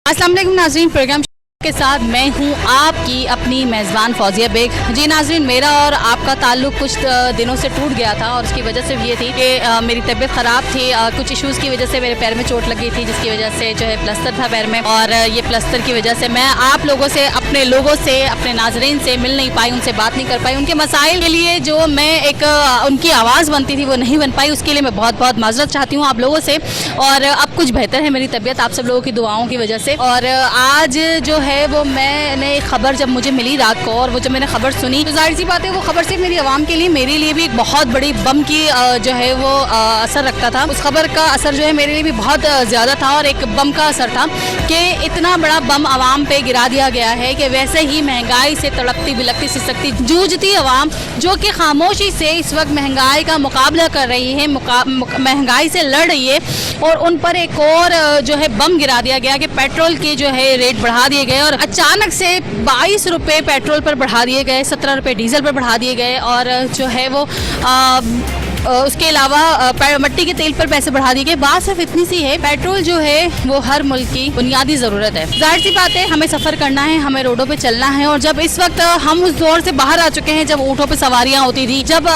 अस्सलाम वालेकुम नाज़रीन, प्रोग्राम के साथ मैं हूं आपकी अपनी मेज़बान फौजिया बेग। जी नाज़रीन, मेरा और आपका ताल्लुक़ कुछ दिनों से टूट गया था और उसकी वजह से ये थी कि मेरी तबीयत ख़राब थी। कुछ इश्यूज़ की वजह से मेरे पैर में चोट लगी थी, जिसकी वजह से जो है प्लास्टर था पैर में, और ये प्लास्टर की वजह से मैं आप लोगों से, अपने नाज़रीन से मिल नहीं पाई, उनसे बात नहीं कर पाई। उनके मसाइल के लिए जो मैं एक उनकी आवाज़ बनती थी वो नहीं बन पाई, उसके लिए मैं बहुत बहुत माज़रत चाहती हूँ आप लोगों से। और अब कुछ बेहतर है मेरी तबीयत आप सब लोगों की दुआओं की वजह से। और आज जो है वो मैंने खबर जब मुझे मिली रात को, और वो जब मैंने खबर सुनी, तो जाहिर सी बात है वो खबर सिर्फ मेरी आवाम के लिए, मेरे लिए भी एक बहुत बड़ी बम की जो है वो असर रखता था। उस खबर का असर जो है मेरे लिए भी बहुत ज़्यादा था और एक बम का असर था कि इतना बड़ा बम आवाम पे गिरा दिया गया है कि वैसे ही महंगाई से तड़पती बिलकती सिसकती जूझती आवाम, जो कि खामोशी से इस वक्त महंगाई का मुकाबला कर रही है, महंगाई से लड़ रही है, और उन पर एक और जो है बम गिरा दिया गया कि पेट्रोल के जो है रेट बढ़ा दिए गए, और अचानक से 22 रुपये पेट्रोल पर बढ़ा दिए गए, 17 रुपये डीजल पर बढ़ा दिए गए, और जो है वो उसके अलावा मट्टी के तेल पर पैसे बढ़ा दिए गए। बात सिर्फ इतनी सी है, पेट्रोल जो है वो हर मुल्क की बुनियादी ज़रूरत है। जाहिर सी बात है हमें सफ़र करना है, हमें रोडों पे चलना है, और जब इस वक्त हम उस दौर से बाहर आ चुके हैं जब ऊँटों पे सवारियाँ होती थी, जब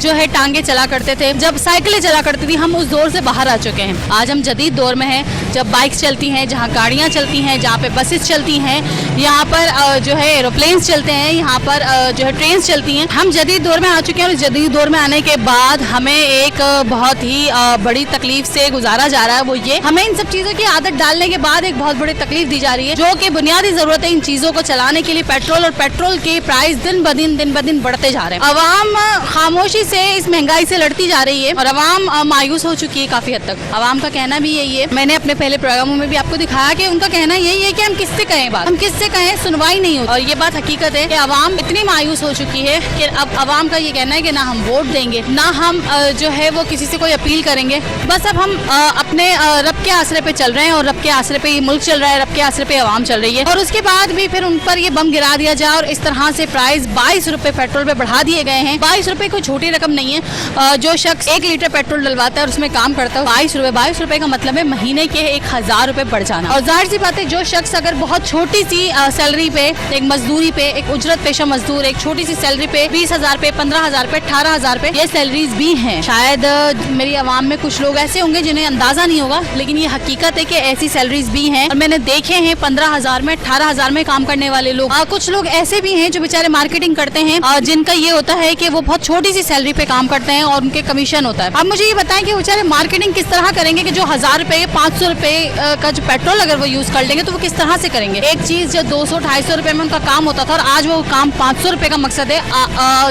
जो है टांगे चला करते थे, जब साइकिलें चला करती थी, हम उस दौर से बाहर आ चुके हैं। आज हम जदीद दौर में हैं, जब बाइक्स चलती हैं, जहाँ गाड़ियाँ चलती हैं, जहाँ पे बसेस चलती हैं, यहाँ पर जो है एरोप्लेन्स चलते हैं, यहाँ पर जो है ट्रेन चलती हैं। हम जदीद दौर में आ चुके हैं, और जदीद दौर में आने के बाद हमें एक बहुत ही बड़ी तकलीफ से गुजारा जा रहा है। वो ये, हमें इन सब चीज़ों की आदत डालने के बाद एक बहुत बड़ी तकलीफ दी जा रही है, जो कि बुनियादी ज़रूरत है इन चीज़ों को चलाने के लिए पेट्रोल, और पेट्रोल के प्राइस दिन ब दिन बढ़ते जा रहे हैं। अवाम खामोशी से इस महंगाई से लड़ती जा रही है, और अवाम मायूस हो चुकी है काफ़ी हद तक। अवाम का कहना भी यही है, मैंने अपने पहले प्रोग्रामों में भी आपको दिखाया कि उनका कहना यही है कि हम किससे कहें बात, हम किससे कहें, सुनवाई नहीं होती। और ये बात हकीकत है कि अवाम इतनी मायूस हो चुकी है कि अब अवाम का ये कहना है कि ना हम वोट देंगे, ना हम जो है वो किसी से कोई अपील करेंगे, बस अब हम अपने रब के आसरे पे चल रहे हैं, और रब के आसरे पे ये मुल्क चल रहा है, रब के आसरे पे अवाम चल रही है। और उसके बाद भी फिर उन पर ये बम गिरा दिया जाए, और इस तरह से प्राइस 22 रुपये पेट्रोल पे बढ़ा दिए गए हैं। 22 रुपये कोई छोटी रकम नहीं है। जो शख्स 1 लीटर पेट्रोल डलवाता है और उसमें काम करता है, 22 रुपये का मतलब है महीने के 1000 रुपये बढ़ जाना। और जाहिर सी बात है जो शख्स अगर बहुत छोटी सी सैलरी पे, एक मजदूरी पे, एक उजरत पेशा मजदूर, एक छोटी सी सैलरी पे 20,000 पे, 15,000 पे, 18,000 पे, ये सैलरीज भी हैं। शायद मेरी आवाम में कुछ लोग ऐसे होंगे जिन्हें अंदाजा नहीं होगा, लेकिन ये हकीकत है कि ऐसी सैलरीज भी हैं, और मैंने देखे हैं 15,000 में, 18,000 में काम करने वाले लोग। कुछ लोग ऐसे भी हैं जो बेचारे मार्केटिंग करते हैं, जिनका ये होता है कि वो बहुत छोटी सी सैलरी पे काम करते हैं और उनके कमीशन होता है। अब मुझे ये बताएं कि बेचारे मार्केटिंग किस तरह करेंगे कि जो 1000 रुपए, 500 रुपए का जो पेट्रोल अगर वो यूज कर लेंगे तो वो किस तरह से करेंगे। एक चीज जो 200-250 रुपए में उनका काम होता था, और आज वो काम 500 रुपए का मकसद है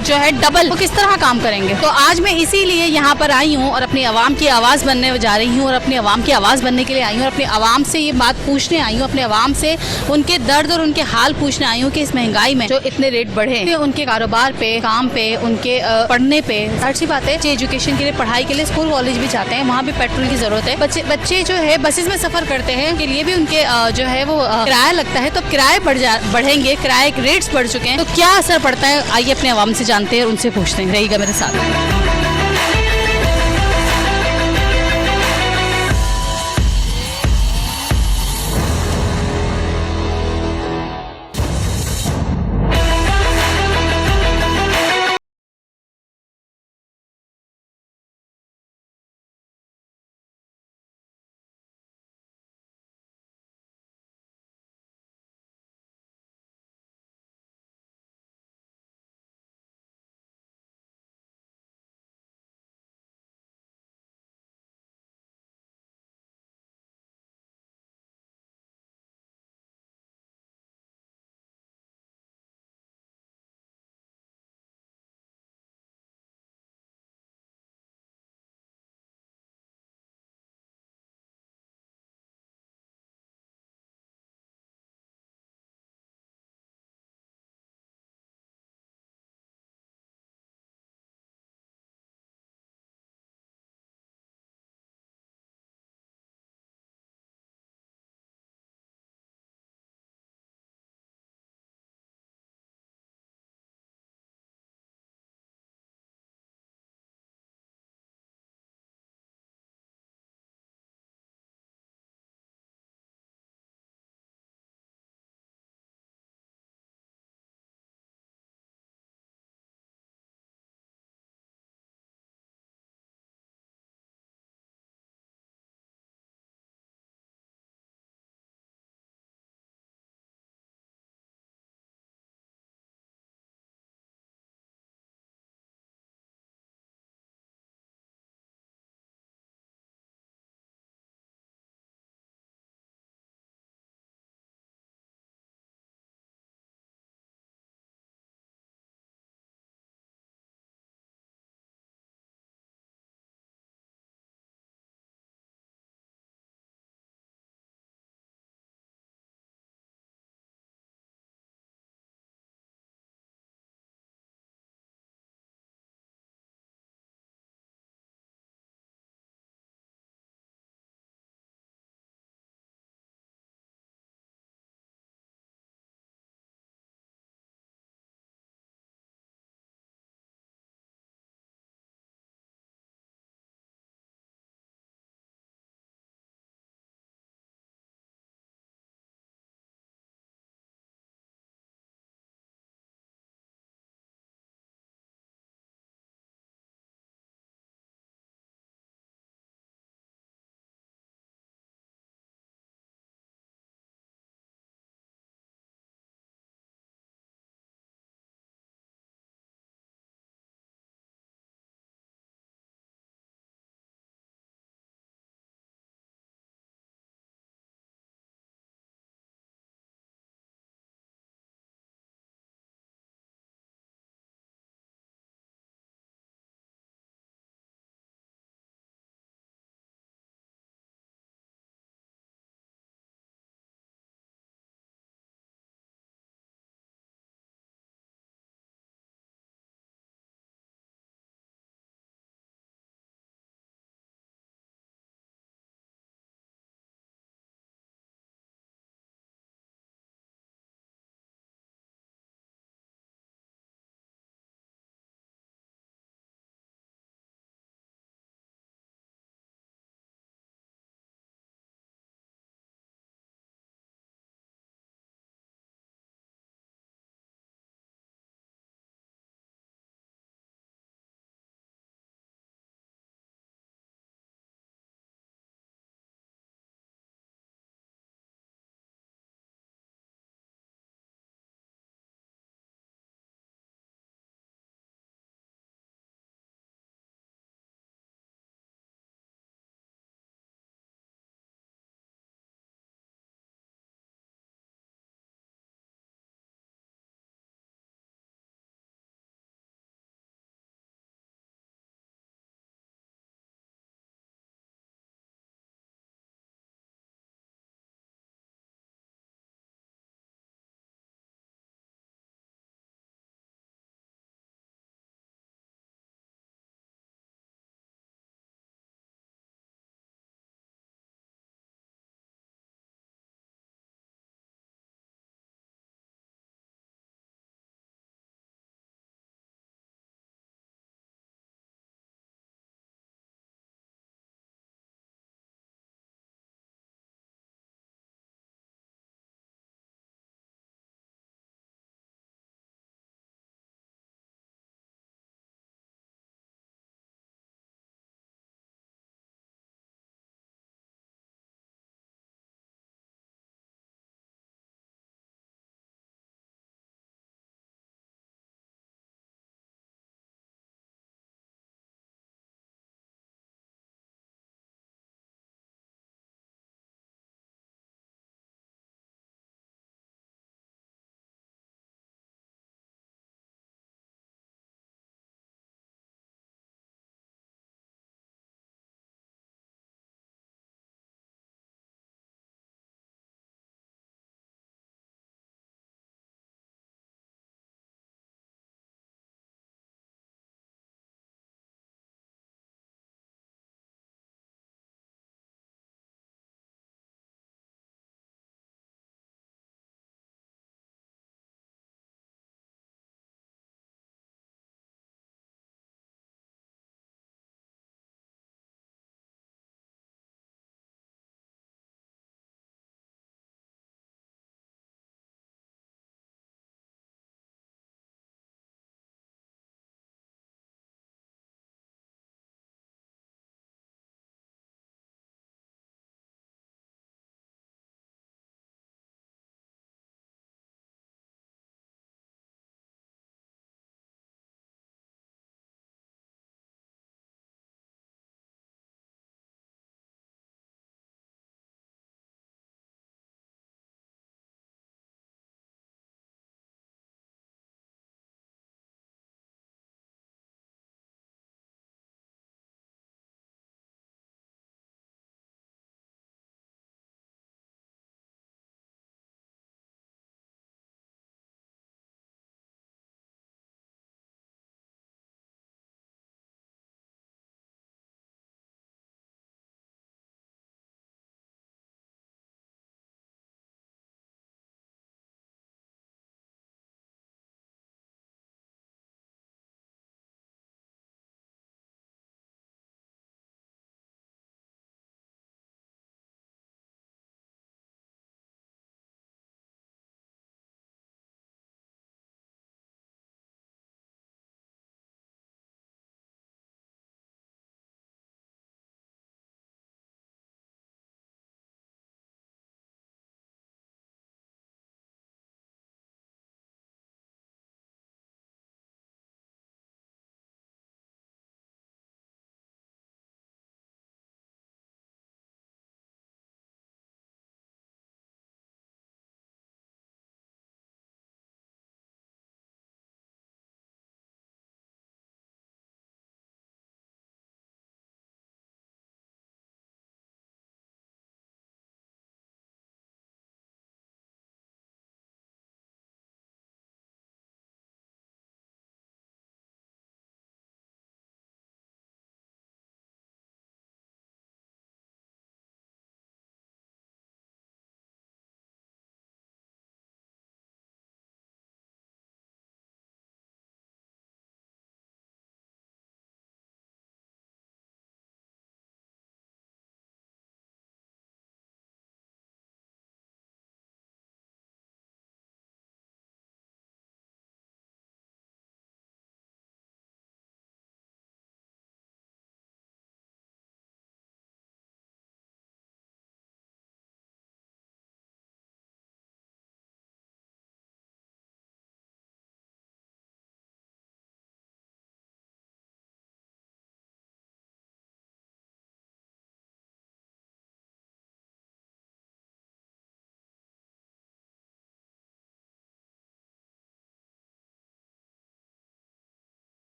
जो है डबल, वो किस तरह काम करेंगे। तो आज मैं इसीलिए यहाँ पर आई हूँ और अपनी आवाम की आवाज़ बनने जा रही हूँ, और अपनी आवाम की आवाज़ बनने के लिए आई हूँ, और अपनी आवाम से ये बात पूछने आई हूँ, अपने आवाम से उनके दर्द और उनके हाल पूछने आई हूँ कि इस महंगाई में जो इतने रेट बढ़े, उनके कारोबार पे, काम पे, उनके पढ़ने पे, अच्छी बात है एजुकेशन के लिए, पढ़ाई के लिए स्कूल कॉलेज भी जाते हैं, वहाँ भी पेट्रोल की जरूरत है। बच्चे जो है बसेस में सफर करते हैं, के लिए भी उनके जो है वो किराया लगता है, तो किराए बढ़ेंगे, किराए रेट्स बढ़ चुके हैं, तो क्या असर पड़ता है, आइए अपने आवाम से जानते हैं, उनसे पूछते हैं। रहेगा मेरे साथ।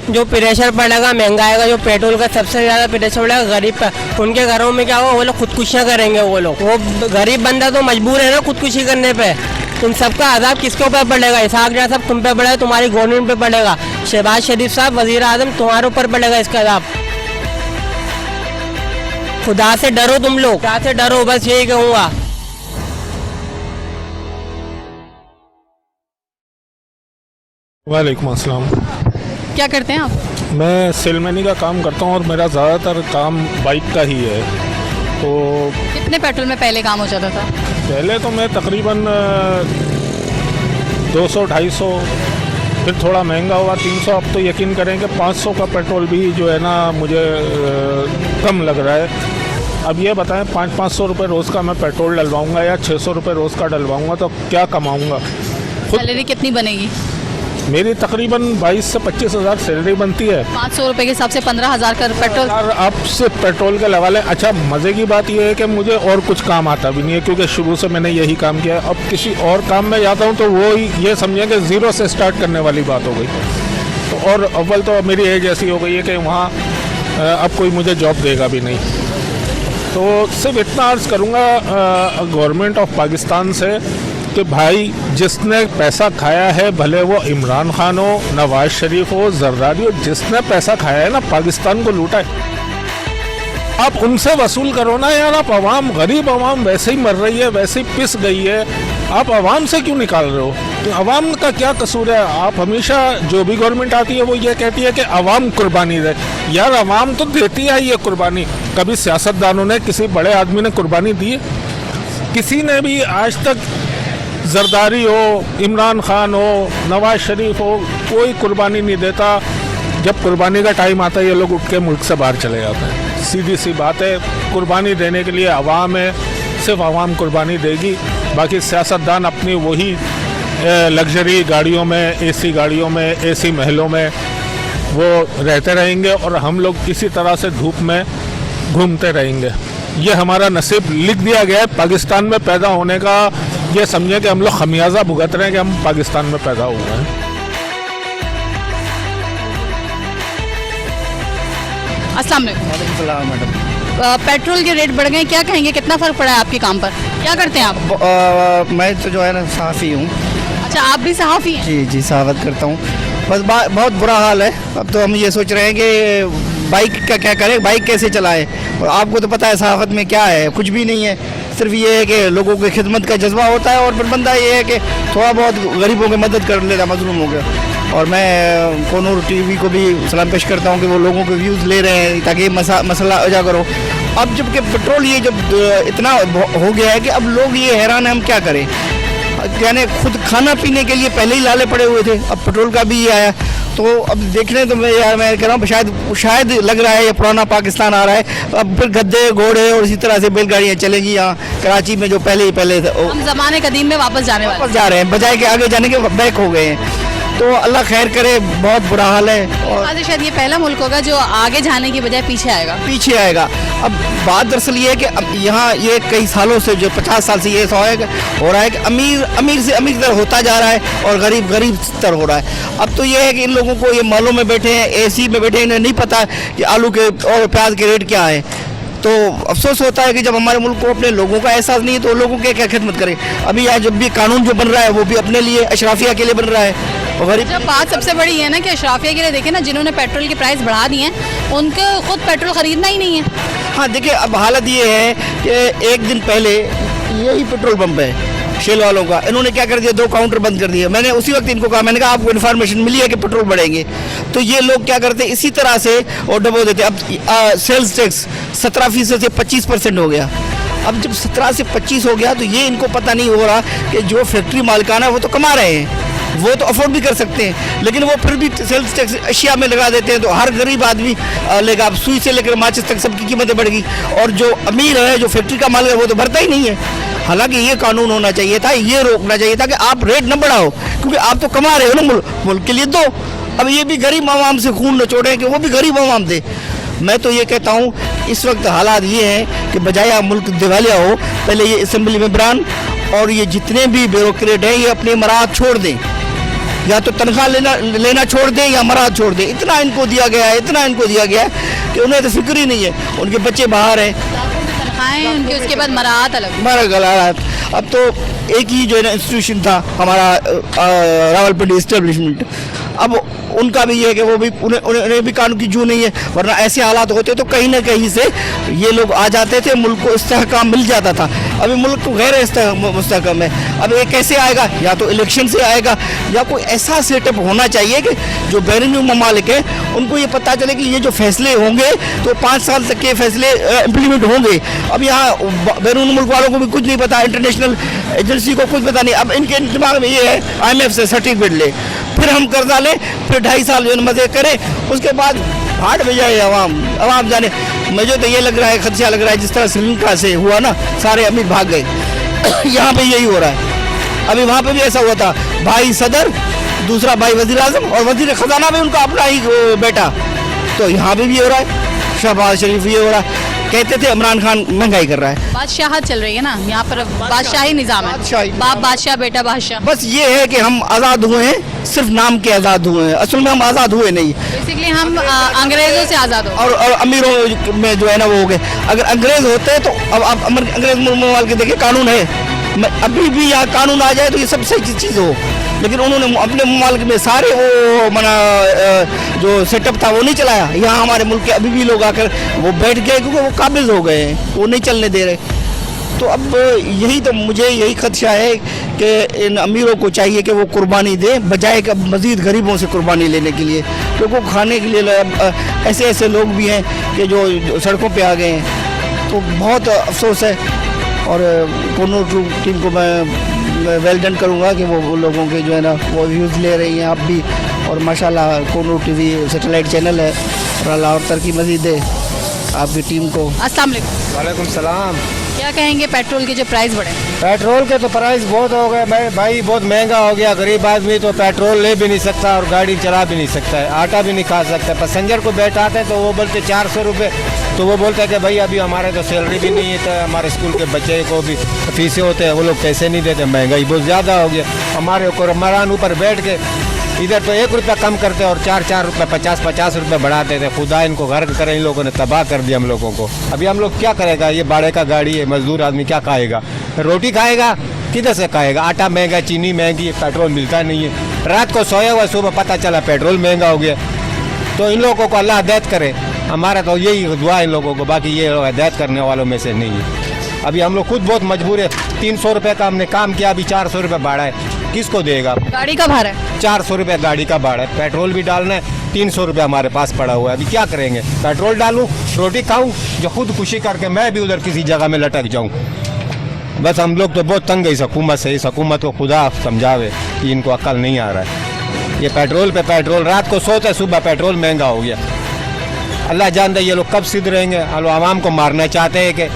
जो प्रेशर पड़ेगा महंगाई का, जो पेट्रोल का सबसे ज़्यादा प्रेशर पड़ेगा गरीब पर, उनके घरों में क्या होगा, वो लोग खुदकुशियाँ करेंगे। वो गरीब बंदा तो मजबूर है ना खुदकुशी करने पे। इन सबका आज़ाब किसके ऊपर पड़ेगा? इसहाक डार साहब तुम पे पड़ेगा, तुम्हारी गवर्नमेंट पे पड़ेगा। शहबाज शरीफ साहब वज़ीर आज़म तुम्हारे ऊपर पड़ेगा इसका आज़ाब। खुदा से डरो तुम लोग, खुदा से डरो, बस यही कहूँगा। वालेकुम अस्सलाम। क्या करते हैं आप? मैं सेलमैनी का काम करता हूँ और मेरा ज़्यादातर काम बाइक का ही है। तो कितने पेट्रोल में पहले काम हो जाता था? पहले तो मैं तकरीबन 200-250, फिर थोड़ा महंगा हुआ 300। अब तो यकीन करें कि 500 का पेट्रोल भी जो है ना मुझे कम लग रहा है। अब ये बताएं 500 रुपये रोज़ का मैं पेट्रोल डलवाऊँगा या 600 रुपये रोज़ का डलवाऊँगा तो क्या कमाऊँगा? सैलरी कितनी बनेगी? मेरी तकरीबन 22 से 25 हज़ार सैलरी बनती है। 500 रुपये के हिसाब से 15,000 का पेट्रोल। और आप सिर्फ पेट्रोल के लगा लें। अच्छा, मज़े की बात यह है कि मुझे और कुछ काम आता भी नहीं है, क्योंकि शुरू से मैंने यही काम किया है। अब किसी और काम में जाता हूँ तो वो ही ये समझें कि ज़ीरो से स्टार्ट करने वाली बात हो गई। तो और अव्वल तो मेरी एज ऐसी हो गई है कि वहाँ अब कोई मुझे जॉब देगा भी नहीं। तो सिर्फ इतना अर्ज़ करूँगा गवर्नमेंट ऑफ पाकिस्तान से कि भाई जिसने पैसा खाया है, भले वो इमरान खान हो, नवाज शरीफ हो, जरदारी हो, जिसने पैसा खाया है ना, पाकिस्तान को लूटा है, आप उनसे वसूल करो ना यार। आप आवाम, गरीब आवाम वैसे ही मर रही है, वैसे ही पिस गई है, आप आवाम से क्यों निकाल रहे हो? तो आवाम का क्या कसूर है? आप हमेशा जो भी गवर्नमेंट आती है वो ये कहती है कि आवाम कुर्बानी दे। यार आवाम तो देती है ये कुर्बानी। कभी सियासतदानों ने, किसी बड़े आदमी ने कुर्बानी दी है? किसी ने भी आज तक, जरदारी हो, इमरान खान हो, नवाज शरीफ हो, कोई कुर्बानी नहीं देता। जब कुर्बानी का टाइम आता है ये लोग उठ के मुल्क से बाहर चले जाते हैं। सीधी सी बात है, कुर्बानी देने के लिए आवाम है, सिर्फ आवाम कुर्बानी देगी। बाकी सियासतदान अपनी वही लग्जरी गाड़ियों में, एसी गाड़ियों में, एसी महलों में वो रहते रहेंगे और हम लोग इसी तरह से धूप में घूमते रहेंगे। ये हमारा नसीब लिख दिया गया है पाकिस्तान में पैदा होने का। ये समझें कि हम लोग खमियाजा भुगत रहे हैं कि हम पाकिस्तान में पैदा हुए हैं। अस्सलाम वालेकुम। मैडम, पेट्रोल के रेट बढ़ गए, क्या कहेंगे, कितना फ़र्क पड़ा है आपके काम पर? क्या करते हैं आप? मैं तो जो है ना सहाफ़ी हूँ। अच्छा, आप भी सहाफ़ी हैं? जी जी, सहाफ़त करता हूँ। बस बहुत बुरा हाल है। अब तो हम ये सोच रहे हैं कि बाइक का क्या करें, बाइक कैसे चलाएं। आपको तो पता है सहाफ़त में क्या है, कुछ भी नहीं है। सिर्फ ये है कि लोगों की खिदमत का जज्बा होता है और फिर बंदा ये है कि थोड़ा बहुत गरीबों की मदद कर लेता, मजलूम हो गया। और मैं कोनूर टीवी को भी सलाम पेश करता हूँ कि वो लोगों के व्यूज़ ले रहे हैं ताकि मसला उजागर हो। अब जबकि पेट्रोल ये जब इतना हो गया है कि अब लोग ये हैरान है हम क्या करें। यानी खुद खाना पीने के लिए पहले ही लाले पड़े हुए थे, अब पेट्रोल का भी ये आया। तो अब देखने तो मैं कह रहा हूँ शायद लग रहा है ये पुराना पाकिस्तान आ रहा है। अब फिर गद्दे, घोड़े और इसी तरह से बैलगाड़ियाँ चलेंगी यहाँ कराची में, जो पहले हम ज़माने कदीम में वापस जाने वाले जा रहे हैं, बजाय के आगे जाने के बैक हो गए हैं। तो अल्लाह खैर करे, बहुत बुरा हाल है। और शायद ये पहला मुल्क होगा जो आगे जाने की बजाय पीछे आएगा। अब बात दरअसल ये है कि अब यहाँ ये कई सालों से, जो 50 साल से ये हो रहा है कि अमीर से अमीर तर होता जा रहा है और गरीब तर हो रहा है। अब तो ये है कि इन लोगों को, ये मॉलों में बैठे हैं, एसी में बैठे हैं, इन्हें नहीं पता कि आलू के और प्याज के रेट क्या है। तो अफसोस होता है कि जब हमारे मुल्क को अपने लोगों का एहसास नहीं है तो लोगों के क्या खिदमत करें। अभी आज जब भी कानून जो बन रहा है वो भी अपने लिए, अशराफिया के लिए बन रहा है। और जब बात सबसे बड़ी है ना कि अशराफिया के लिए देखें ना, जिन्होंने पेट्रोल की प्राइस बढ़ा दी है उनको खुद पेट्रोल ख़रीदना ही नहीं है। हाँ देखिए, अब हालत ये है कि एक दिन पहले यही पेट्रोल पंप है शेल वालों का, इन्होंने क्या कर दिया, 2 काउंटर बंद कर दिए। मैंने उसी वक्त इनको कहा, मैंने कहा आपको इन्फॉर्मेशन मिली है कि पेट्रोल बढ़ेंगे, तो ये लोग क्या करते इसी तरह से और डबो देते। अब सेल्स टैक्स 17% से 25% हो गया। अब जब 17 से 25 हो गया तो ये इनको पता नहीं हो रहा कि जो फैक्ट्री मालिकाना है वो तो कमा रहे हैं, वो तो अफोर्ड भी कर सकते हैं, लेकिन वो फिर भी सेल्स टैक्स अशिया में लगा देते हैं। तो हर गरीब आदमी लेगा। अब सुई से लेकर माचिस तक सबकी कीमतें बढ़ गई और जो अमीर है, जो फैक्ट्री का मालिक है, वो तो भरता ही नहीं है। हालांकि ये कानून होना चाहिए था, ये रोकना चाहिए था कि आप रेट न बढ़ाओ, क्योंकि आप तो कमा रहे हो ना, मुल्क के लिए दो। अब ये भी गरीब आवाम से खून नचोड़े कि वो भी गरीब आवाम दे। मैं तो ये कहता हूँ इस वक्त हालात ये हैं कि बजाय मुल्क दिवालिया हो, पहले ये असेंबली मेंबरान और ये जितने भी ब्यूरोक्रेट हैं ये अपनी मराहत छोड़ दें। या तो तनख्वाह लेना छोड़ दे या मराद छोड़ दे। इतना इनको दिया गया है, इतना इनको दिया गया है कि उन्हें तो फिक्र ही नहीं है। उनके बच्चे बाहर हैं, तनख्वाहें उनकी, उसके बाद मराहत अलग। मराहत। अब तो एक ही जो है ना इंस्टीट्यूशन था हमारा रावलपिंडी इस्टेब्लिशमेंट, अब उनका भी ये है कि वो भी उन्हें भी कानून की जू नहीं है, वरना ऐसे हालात होते तो कहीं ना कहीं से ये लोग आ जाते थे, मुल्क को इस्तेहकाम मिल जाता था। अभी मुल्क को गैर मुस्तहकम है। अब ये कैसे आएगा? या तो इलेक्शन से आएगा या कोई ऐसा सेटअप होना चाहिए कि जो बैरूनी ममालिक हैं उनको ये पता चले कि ये जो फैसले होंगे तो 5 साल तक के फैसले इम्प्लीमेंट होंगे। अब यहाँ बैरून मुल्क वालों को भी कुछ नहीं पता, इंटरनेशनल एजेंसी को कुछ पता नहीं। अब इनके दिमाग में ये है IMF से सर्टिफिकेट ले, फिर हम कर्जा लें, फिर 2.5 साल जो मजे करें, उसके बाद हाट में जाए अवाम जाने। मुझे तो ये लग रहा है, खदशा लग रहा है जिस तरह श्रीलंका से हुआ ना, सारे अमीर भाग गए यहाँ पे यही हो रहा है। अभी वहाँ पे भी ऐसा हुआ था, भाई सदर, दूसरा भाई वजीर आजम और वजीर खजाना भी उनका अपना ही बेटा। तो यहाँ पे भी हो रहा है, शहबाज शरीफ ये हो रहा है। कहते थे इमरान खान महंगाई कर रहा है, बादशाहत चल रही है ना यहाँ पर, बादशाही निजाम है, बाप बादशाह बेटा बादशाह। बस ये है कि हम आज़ाद हुए हैं, सिर्फ नाम के आज़ाद हुए हैं, असल में हम आज़ाद हुए नहीं। बेसिकली हम अंग्रेजों से आज़ाद हो और अमीरों में जो है ना वो हो गए। अगर अंग्रेज होते तो अब अंग्रेज मुल्क के देखिए कानून है, अभी भी यहाँ कानून आ जाए तो ये सब सही चीज़ हो, लेकिन उन्होंने अपने मुल्क में सारे वो मना जो सेटअप था वो नहीं चलाया। यहाँ हमारे मुल्क के अभी भी लोग आकर वो बैठ गए क्योंकि वो काबिज हो गए हैं, वो नहीं चलने दे रहे। तो अब यही तो मुझे यही खदशा है कि इन अमीरों को चाहिए कि वो कुर्बानी दें बजाय कि मज़ीद गरीबों से कुर्बानी लेने के लिए, क्योंकि खाने के लिए ऐसे ऐसे लोग भी हैं कि जो सड़कों पे आ गए हैं। तो बहुत अफसोस है और कोनो टीम को मैं वेल डन करूँगा कि वो लोगों के जो है ना वो व्यूज़ ले रही हैं आप भी, और माशाल्लाह कोनो टीवी सैटेलाइट चैनल है, और अल्लाह और तरक्की मज़ीद दे आपकी टीम को। अस्सलाम वालेकुम। वालेकुम सलाम। क्या कहेंगे पेट्रोल के जो प्राइस बढ़े? पेट्रोल के तो प्राइस बहुत हो गए भाई, बहुत महंगा हो गया। गरीब आदमी तो पेट्रोल ले भी नहीं सकता और गाड़ी चला भी नहीं सकता है, आटा भी नहीं खा सकता। पैसेंजर को बैठाते तो वो बोलते 400 रुपये, तो वो बोलते हैं कि भाई अभी हमारे तो सैलरी भी नहीं है, तो हमारे स्कूल के बच्चे को भी फीसें होते हैं, वो लोग पैसे नहीं देते। महंगाई बहुत ज़्यादा हो गया। हमारे ऊपर मरान ऊपर बैठ के इधर तो 1 रुपया कम करते और 4 रुपये 50 रुपये बढ़ाते थे। खुदा इनको गर्क करें, इन लोगों ने तबाह कर दिया हम लोगों को। अभी हम लोग क्या करेगा? ये भाड़े का गाड़ी है, मजदूर आदमी क्या खाएगा? रोटी खाएगा किधर से खाएगा? आटा महंगा, चीनी महंगी, पेट्रोल मिलता नहीं है। रात को सोया हुआ, सुबह पता चला पेट्रोल महंगा हो गया। तो इन लोगों को अल्लाह हिदायत करे, हमारा तो यही दुआ है इन लोगों को, बाकी ये लोग हिदायत करने वालों में से नहीं है। अभी हम लोग खुद बहुत मजबूर है। 300 रुपये का हमने काम किया, अभी 400 रुपये भाड़ा है, किसको देगा? गाड़ी का भाड़ा है 400 रुपये गाड़ी का भाड़ा है, पेट्रोल भी डालना है, 300 रुपये हमारे पास पड़ा हुआ है। अभी क्या करेंगे? पेट्रोल डालूं, रोटी खाऊं, जो खुद खुशी करके मैं भी उधर किसी जगह में लटक जाऊं। बस हम लोग तो बहुत तंग है इस हुकूमत से। इस हुकूमत को खुदा समझावे कि इनको अक्ल नहीं आ रहा है। ये पेट्रोल पे पेट्रोल, रात को सोते सुबह पेट्रोल महंगा हो गया। अल्लाह जानता है ये लोग कब सिद्ध रहेंगे। आवाम को मारना चाहते हैं कि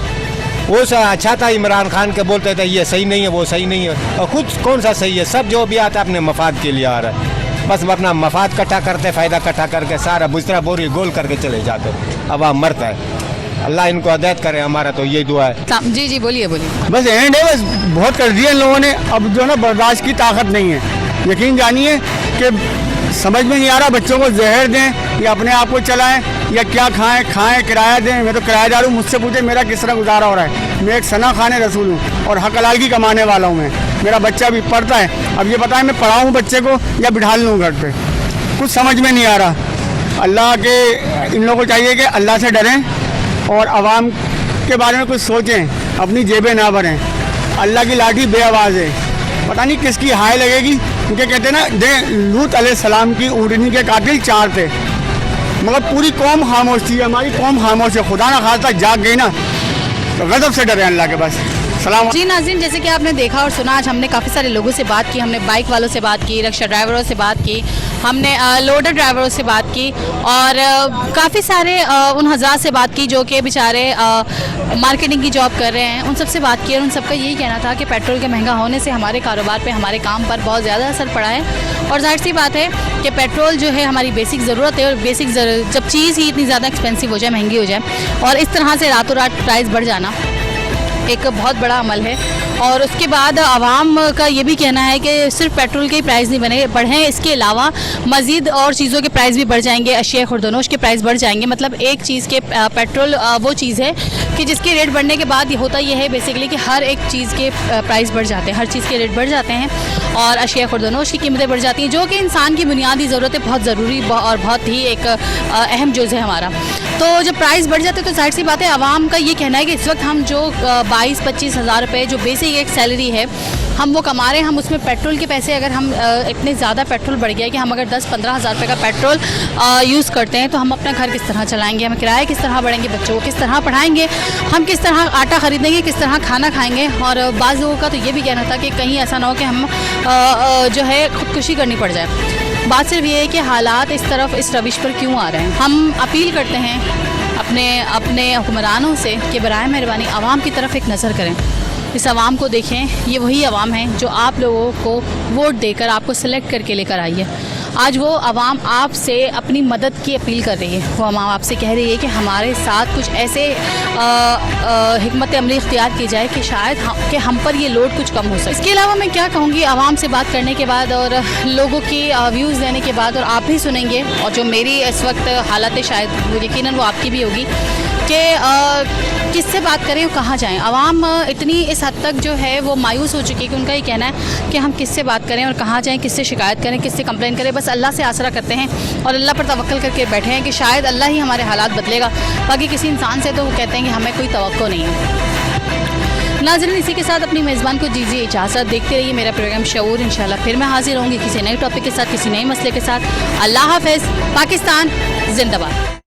वो अच्छा था इमरान खान के, बोलते थे ये सही नहीं है, वो सही नहीं है, और खुद कौन सा सही है? सब जो भी आता है अपने मफाद के लिए आ रहा है। बस अपना मफाद इकट्ठा करते, फ़ायदा इकट्ठा करके सारा बुस्तरा बोरी गोल करके चले जाते, अवाम मरता है। अल्लाह इनको हिदायत करे, हमारा तो यही दुआ है। जी जी बोलिए बोलिए। बस एंड है, बस बहुत कर दिया इन लोगों ने। अब जो है ना बर्दाश्त की ताकत नहीं है। यकीन जानिए कि समझ में नहीं आ रहा, बच्चों को जहर दें या अपने आप को चलाएं या क्या खाएं, किराया दें। मैं तो किराएदार हूँ, मुझसे पूछे मेरा किस तरह गुजारा हो रहा है। मैं एक सना खाने रसूल हूँ और हक हलाल की कमाने वाला हूँ। मैं, मेरा बच्चा भी पढ़ता है। अब ये बताएं मैं पढ़ाऊँ बच्चे को या बिठा लूँ घर पे, कुछ समझ में नहीं आ रहा। अल्लाह के इन लोगों को चाहिए कि अल्लाह से डरें और आवाम के बारे में कुछ सोचें, अपनी जेबें ना भरें। अल्लाह की लाठी बेआवाज़ है, पता नहीं किसकी हाय लगेगी। क्योंकि कहते हैं ना, लूत अलैहिस्सलाम की ऊँटनी के कातिल 4 थे, मगर पूरी कौम खामोश थी। हमारी कौम खामोश है। खुदा ना खास्ता जाग गई ना तो गज़ब से डरे अल्लाह के। बस सलाम। जी नाज़रीन, जैसे कि आपने देखा और सुना, आज हमने काफ़ी सारे लोगों से बात की। हमने बाइक वालों से बात की, रिक्शा ड्राइवरों से बात की, हमने लोडर ड्राइवरों से बात की और काफ़ी सारे उन हज़रात से बात की जो कि बेचारे मार्केटिंग की जॉब कर रहे हैं। उन सब से बात की और उन सबका यही कहना था कि पेट्रोल के महंगा होने से हमारे कारोबार पे, हमारे काम पर बहुत ज़्यादा असर पड़ा है। और जाहिर सी बात है कि पेट्रोल जो है हमारी बेसिक ज़रूरत है, और बेसिक जब चीज़ ही इतनी ज़्यादा एक्सपेंसिव हो जाए, महंगी हो जाए और इस तरह से रातों रात प्राइस बढ़ जाना, एक बहुत बड़ा अमल है। और उसके बाद आवाम का ये भी कहना है कि सिर्फ पेट्रोल के ही प्राइस नहीं बढ़े, इसके अलावा मज़ीद और चीज़ों के प्राइस भी बढ़ जाएंगे, अशिया खुर्दनोश के प्राइस बढ़ जाएंगे। मतलब एक चीज़ के पेट्रोल वो चीज़ है कि जिसके रेट बढ़ने के बाद होता ये है बेसिकली कि हर एक चीज़ के प्राइस बढ़ जाते हैं, हर चीज़ के रेट बढ़ जाते हैं और अशिया खुर्दनोश की कीमतें बढ़ जाती हैं, जो कि इंसान की बुनियादी ज़रूरत है, बहुत ज़रूरी और बहुत ही एक अहम जुज़ है हमारा। तो जब प्राइस बढ़ जाते हैं तो जाहिर सी बात है आवाम का ये कहना है कि इस वक्त हम जो 22-25 हज़ार रुपये जो बेसिक एक सैलरी है हम वो कमा रहे हैं, हम उसमें पेट्रोल के पैसे अगर हम इतने ज़्यादा पेट्रोल बढ़ गया कि हम अगर 10-15 हज़ार रुपये का पेट्रोल यूज़ करते हैं तो हम अपना घर किस तरह चलाएंगे, हम किराया किस तरह बढ़ेंगे, बच्चों को किस तरह पढ़ाएंगे, हम किस तरह आटा ख़रीदेंगे, किस तरह खाना खाएंगे। और बाज़ लोगों का तो ये भी कहना था कि कहीं ऐसा ना हो कि हम जो है ख़ुदकुशी करनी पड़ जाए। बात सिर्फ ये है कि हालात इस तरफ इस रविश पर क्यों आ रहे हैं। हम अपील करते हैं अपने हुक्मरानों से कि बराए मेहरबानी आवाम की तरफ एक नज़र करें, इस आवाम को देखें, ये वही आवाम है जो आप लोगों को वोट देकर आपको सिलेक्ट करके लेकर आई है। आज वो आवाम आपसे अपनी मदद की अपील कर रही है, वो आवाम आपसे कह रही है कि हमारे साथ कुछ ऐसे हिकमत अमली इख्तियार की जाए कि शायद कि हम पर ये लोड कुछ कम हो सके। इसके अलावा मैं क्या कहूँगी, आवाम से बात करने के बाद और लोगों की व्यूज़ देने के बाद, और आप भी सुनेंगे, और जो मेरी इस वक्त हालत शायद यकीनन वो आपकी भी होगी कि किससे बात करें और कहाँ जाएं। आवाम इतनी इस हद तक जो है वो मायूस हो चुकी है कि उनका ये कहना है कि हम किससे बात करें और कहाँ जाएं, किससे शिकायत करें, किससे कंप्लेन करें। बस अल्लाह से आसरा करते हैं और अल्लाह पर तवक्कल करके बैठे हैं कि शायद अल्लाह ही हमारे हालात बदलेगा, बाकी किसी इंसान से तो वो कहते हैं कि हमें कोई तवक्को नहीं है। नाज़रीन, इसी के साथ अपनी मेज़बान को दीजिए इजाज़त। देखते रहिए मेरा प्रोग्राम शऊर। इंशाल्लाह फिर मैं हाजिर होंगी किसी नए टॉपिक के साथ, किसी नए मसले के साथ। अल्लाह हाफ़िज़। पाकिस्तान जिंदाबाद।